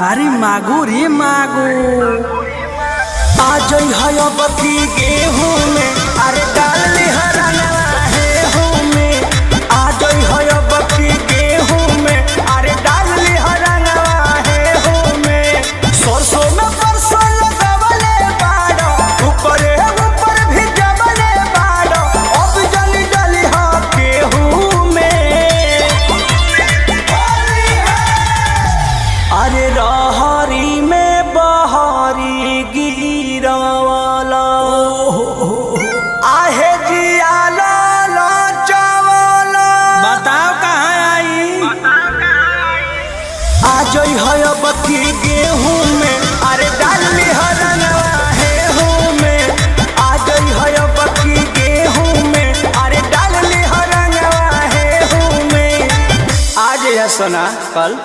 अरे मागो रे मागो आज है बती गेहूं में अरे डाल ले हरनवा है हो में आज है बती गेहूं में अरे डाल ले हरनवा है हो में सरसों में परसों लगावले बाड़ो ऊपर भी जबले बाड़ो अब जली डली हा गेहूं में अरे रहरी में बहरी गिरवाला आहे जियाला चावला बताओ कहाँ आई। आज है बती गेहूं में अरे डाल ली हरनवा है हो में आज है बती गेहूं में अरे डाल ली हरनवा है हो में आज है सोना कल